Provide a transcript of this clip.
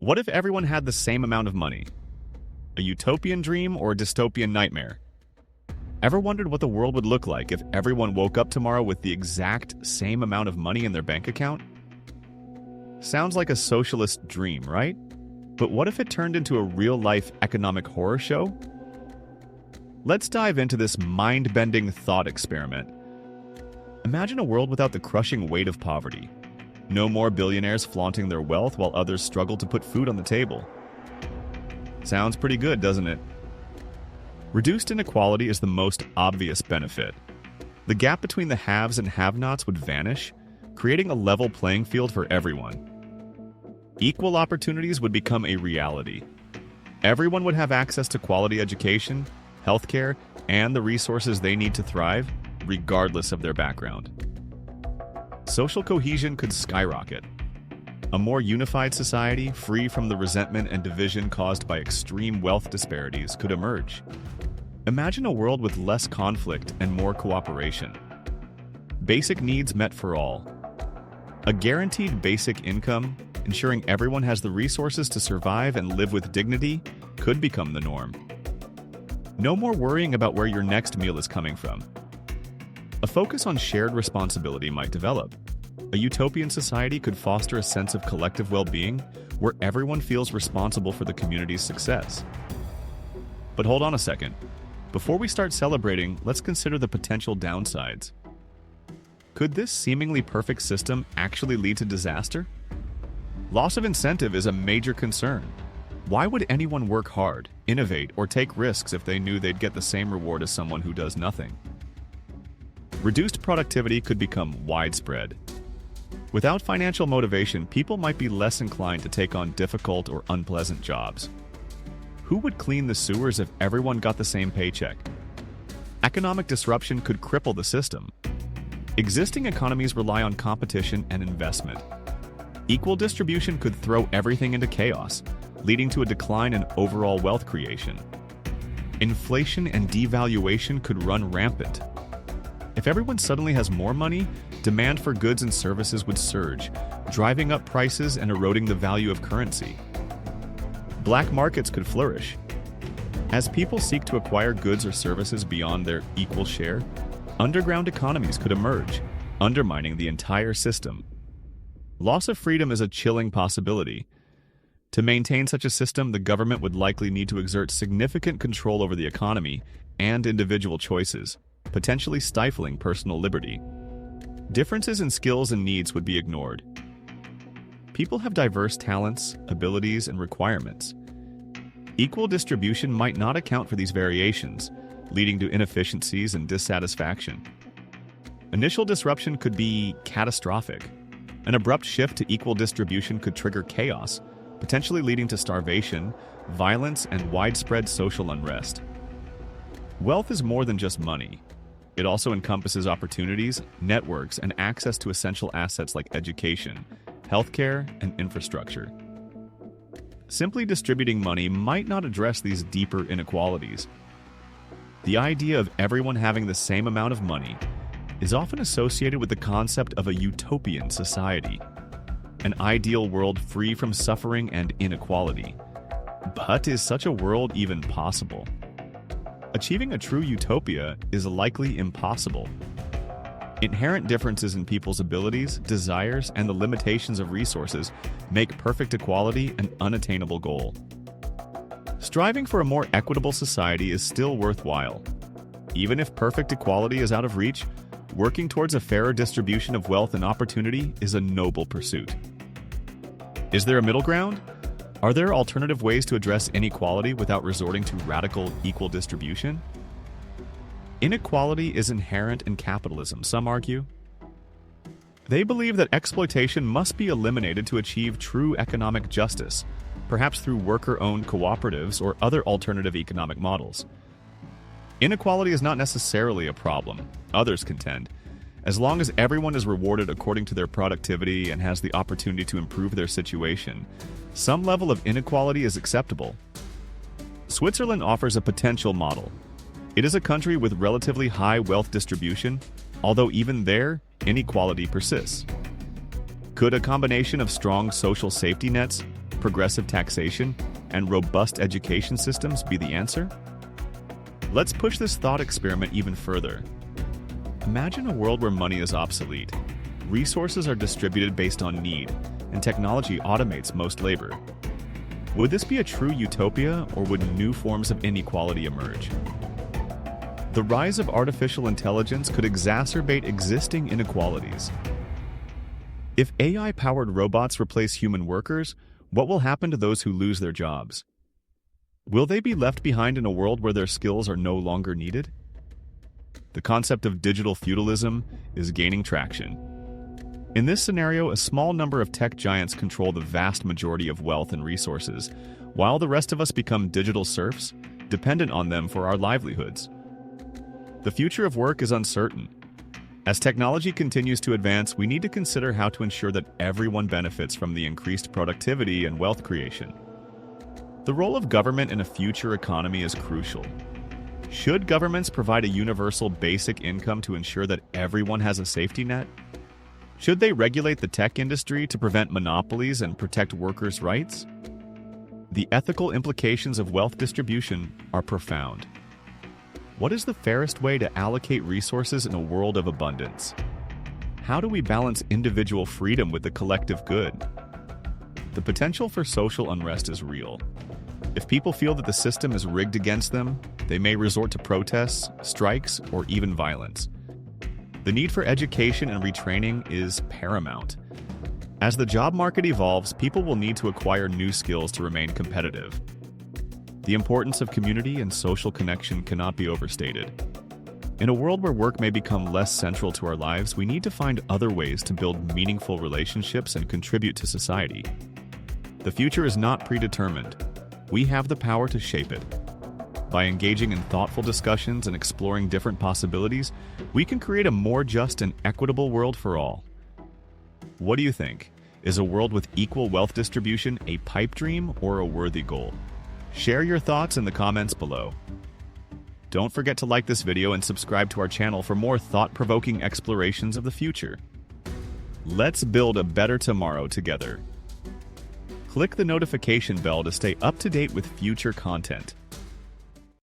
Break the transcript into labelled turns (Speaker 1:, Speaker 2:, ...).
Speaker 1: What if everyone had the same amount of money? A utopian dream or a dystopian nightmare? Ever wondered what the world would look like if everyone woke up tomorrow with the exact same amount of money in their bank account? Sounds like a socialist dream, right? But what if it turned into a real-life economic horror show? Let's dive into this mind-bending thought experiment. Imagine a world without the crushing weight of poverty. No more billionaires flaunting their wealth while others struggle to put food on the table. Sounds pretty good, doesn't it? Reduced inequality is the most obvious benefit. The gap between the haves and have-nots would vanish, creating a level playing field for everyone. Equal opportunities would become a reality. Everyone would have access to quality education, healthcare, and the resources they need to thrive, regardless of their background. Social cohesion could skyrocket. A more unified society, free from the resentment and division caused by extreme wealth disparities, could emerge. Imagine a world with less conflict and more cooperation. Basic needs met for all. A guaranteed basic income, ensuring everyone has the resources to survive and live with dignity, could become the norm. No more worrying about where your next meal is coming from. A focus on shared responsibility might develop. A utopian society could foster a sense of collective well-being where everyone feels responsible for the community's success. But hold on a second. Before we start celebrating, let's consider the potential downsides. Could this seemingly perfect system actually lead to disaster? Loss of incentive is a major concern. Why would anyone work hard, innovate, or take risks if they knew they'd get the same reward as someone who does nothing? Reduced productivity could become widespread. Without financial motivation, people might be less inclined to take on difficult or unpleasant jobs. Who would clean the sewers if everyone got the same paycheck? Economic disruption could cripple the system. Existing economies rely on competition and investment. Equal distribution could throw everything into chaos, leading to a decline in overall wealth creation. Inflation and devaluation could run rampant. If everyone suddenly has more money, demand for goods and services would surge, driving up prices and eroding the value of currency. Black markets could flourish. As people seek to acquire goods or services beyond their equal share, underground economies could emerge, undermining the entire system. Loss of freedom is a chilling possibility. To maintain such a system, the government would likely need to exert significant control over the economy and individual choices, potentially stifling personal liberty. Differences in skills and needs would be ignored. People have diverse talents, abilities, and requirements. Equal distribution might not account for these variations, leading to inefficiencies and dissatisfaction. Initial disruption could be catastrophic. An abrupt shift to equal distribution could trigger chaos, potentially leading to starvation, violence, and widespread social unrest. Wealth is more than just money. It also encompasses opportunities, networks, and access to essential assets like education, healthcare, and infrastructure. Simply distributing money might not address these deeper inequalities. The idea of everyone having the same amount of money is often associated with the concept of a utopian society, an ideal world free from suffering and inequality. But is such a world even possible? Achieving a true utopia is likely impossible. Inherent differences in people's abilities, desires, and the limitations of resources make perfect equality an unattainable goal. Striving for a more equitable society is still worthwhile. Even if perfect equality is out of reach, working towards a fairer distribution of wealth and opportunity is a noble pursuit. Is there a middle ground? Are there alternative ways to address inequality without resorting to radical equal distribution? Inequality is inherent in capitalism, some argue. They believe that exploitation must be eliminated to achieve true economic justice, perhaps through worker-owned cooperatives or other alternative economic models. Inequality is not necessarily a problem, others contend, as long as everyone is rewarded according to their productivity and has the opportunity to improve their situation. Some level of inequality is acceptable. Switzerland offers a potential model. It is a country with relatively high wealth distribution, although even there, inequality persists. Could a combination of strong social safety nets, progressive taxation and robust education systems be the answer? Let's push this thought experiment even further. Imagine a world where money is obsolete, resources are distributed based on need, and technology automates most labor. Would this be a true utopia, or would new forms of inequality emerge? The rise of artificial intelligence could exacerbate existing inequalities. If AI-powered robots replace human workers, what will happen to those who lose their jobs? Will they be left behind in a world where their skills are no longer needed? The concept of digital feudalism is gaining traction. In this scenario, a small number of tech giants control the vast majority of wealth and resources, while the rest of us become digital serfs, dependent on them for our livelihoods. The future of work is uncertain. As technology continues to advance, we need to consider how to ensure that everyone benefits from the increased productivity and wealth creation. The role of government in a future economy is crucial. Should governments provide a universal basic income to ensure that everyone has a safety net? Should they regulate the tech industry to prevent monopolies and protect workers' rights? The ethical implications of wealth distribution are profound. What is the fairest way to allocate resources in a world of abundance? How do we balance individual freedom with the collective good? The potential for social unrest is real. If people feel that the system is rigged against them, they may resort to protests, strikes, or even violence. The need for education and retraining is paramount. As the job market evolves, people will need to acquire new skills to remain competitive. The importance of community and social connection cannot be overstated. In a world where work may become less central to our lives, we need to find other ways to build meaningful relationships and contribute to society. The future is not predetermined. We have the power to shape it. By engaging in thoughtful discussions and exploring different possibilities, we can create a more just and equitable world for all. What do you think? Is a world with equal wealth distribution a pipe dream or a worthy goal? Share your thoughts in the comments below. Don't forget to like this video and subscribe to our channel for more thought-provoking explorations of the future. Let's build a better tomorrow together. Click the notification bell to stay up to date with future content.